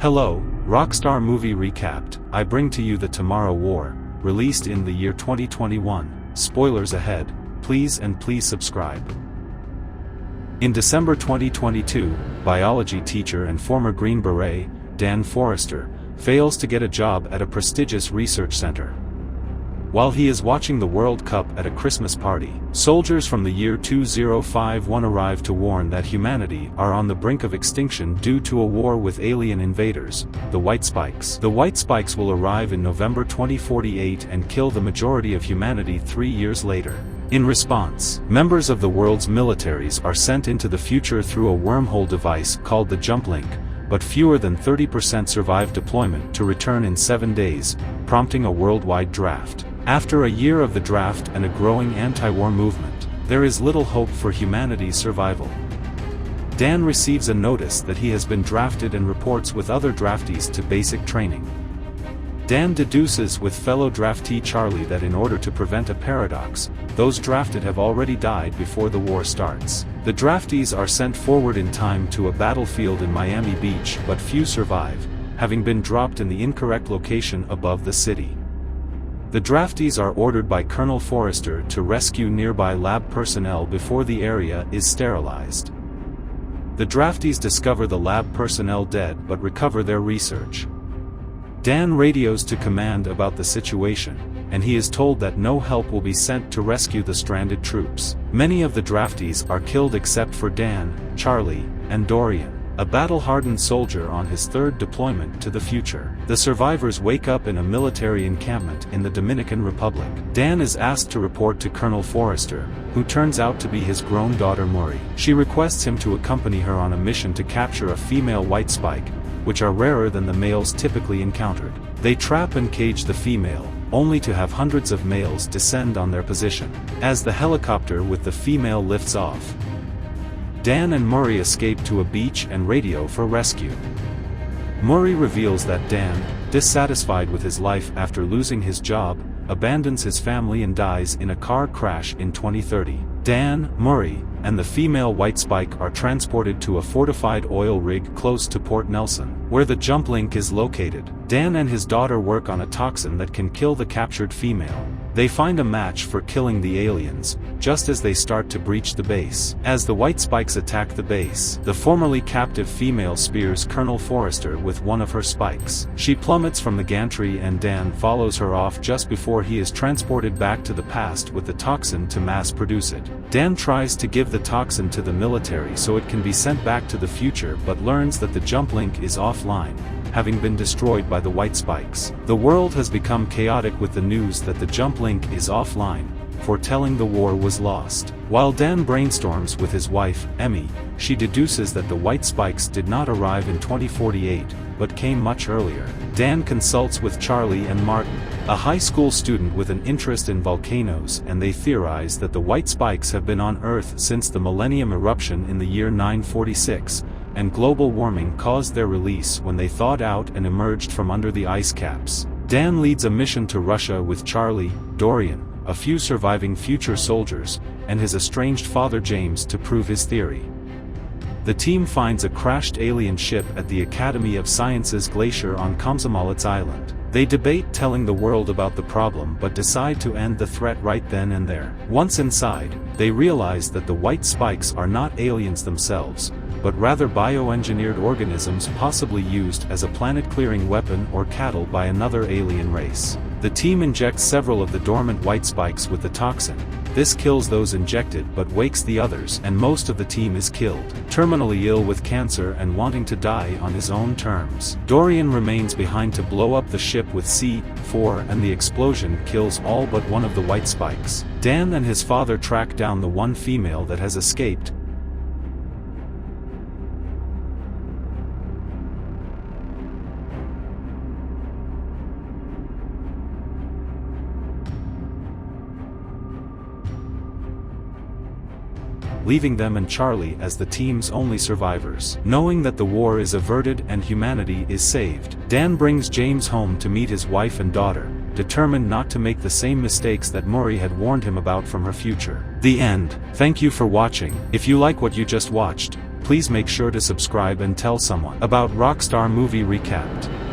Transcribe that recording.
Hello, Rockstar Movie Recapped. I bring to you The Tomorrow War, released in the year 2021. Spoilers ahead, please subscribe. In December 2022, biology teacher and former Green Beret, Dan Forrester, fails to get a job at a prestigious research center. While he is watching the World Cup at a Christmas party, soldiers from the year 2051 arrive to warn that humanity are on the brink of extinction due to a war with alien invaders, the White Spikes. The White Spikes will arrive in November 2048 and kill the majority of humanity 3 years later. In response, members of the world's militaries are sent into the future through a wormhole device called the Jump Link, but fewer than 30% survive deployment to return in 7 days, prompting a worldwide draft. After a year of the draft and a growing anti-war movement, there is little hope for humanity's survival. Dan receives a notice that he has been drafted and reports with other draftees to basic training. Dan deduces with fellow draftee Charlie that in order to prevent a paradox, those drafted have already died before the war starts. The draftees are sent forward in time to a battlefield in Miami Beach, but few survive, having been dropped in the incorrect location above the city. The draftees are ordered by Colonel Forrester to rescue nearby lab personnel before the area is sterilized. The draftees discover the lab personnel dead but recover their research. Dan radios to command about the situation, and he is told that no help will be sent to rescue the stranded troops. Many of the draftees are killed except for Dan, Charlie, and Dorian, a battle-hardened soldier on his third deployment to the future. The survivors wake up in a military encampment in the Dominican Republic. Dan is asked to report to Colonel Forrester, who turns out to be his grown daughter Murray. She requests him to accompany her on a mission to capture a female white spike, which are rarer than the males typically encountered. They trap and cage the female, only to have hundreds of males descend on their position. As the helicopter with the female lifts off, Dan and Murray escape to a beach and radio for rescue. Murray reveals that Dan, dissatisfied with his life after losing his job, abandons his family and dies in a car crash in 2030. Dan, Murray, and the female white spike are transported to a fortified oil rig close to Port Nelson, where the jump link is located. Dan and his daughter work on a toxin that can kill the captured female. They find a match for killing the aliens, just as they start to breach the base. As the white spikes attack the base, the formerly captive female spears Colonel Forrester with one of her spikes. She plummets from the gantry and Dan follows her off just before he is transported back to the past with the toxin to mass produce it. Dan tries to give the toxin to the military so it can be sent back to the future, but learns that the jump link is offline, having been destroyed by the white spikes. The world has become chaotic with the news that the jump link is offline, foretelling the war was lost. While Dan brainstorms with his wife, Emmy, she deduces that the white spikes did not arrive in 2048, but came much earlier. Dan consults with Charlie and Martin, a high school student with an interest in volcanoes, and they theorize that the white spikes have been on Earth since the Millennium eruption in the year 946, and global warming caused their release when they thawed out and emerged from under the ice caps. Dan leads a mission to Russia with Charlie, Dorian, a few surviving future soldiers, and his estranged father James to prove his theory. The team finds a crashed alien ship at the Academy of Sciences glacier on Komsomolets Island. They debate telling the world about the problem but decide to end the threat right then and there. Once inside, they realize that the white spikes are not aliens themselves, but rather bioengineered organisms possibly used as a planet-clearing weapon or cattle by another alien race. The team injects several of the dormant white spikes with the toxin. This kills those injected but wakes the others, and most of the team is killed. Terminally ill with cancer and wanting to die on his own terms, Dorian remains behind to blow up the ship with C4, and the explosion kills all but one of the white spikes. Dan and his father track down the one female that has escaped, leaving them and Charlie as the team's only survivors. Knowing that the war is averted and humanity is saved, Dan brings James home to meet his wife and daughter, determined not to make the same mistakes that Murray had warned him about from her future. The end. Thank you for watching. If you like what you just watched, Please make sure to subscribe and tell someone about Rockstar Movie Recapped.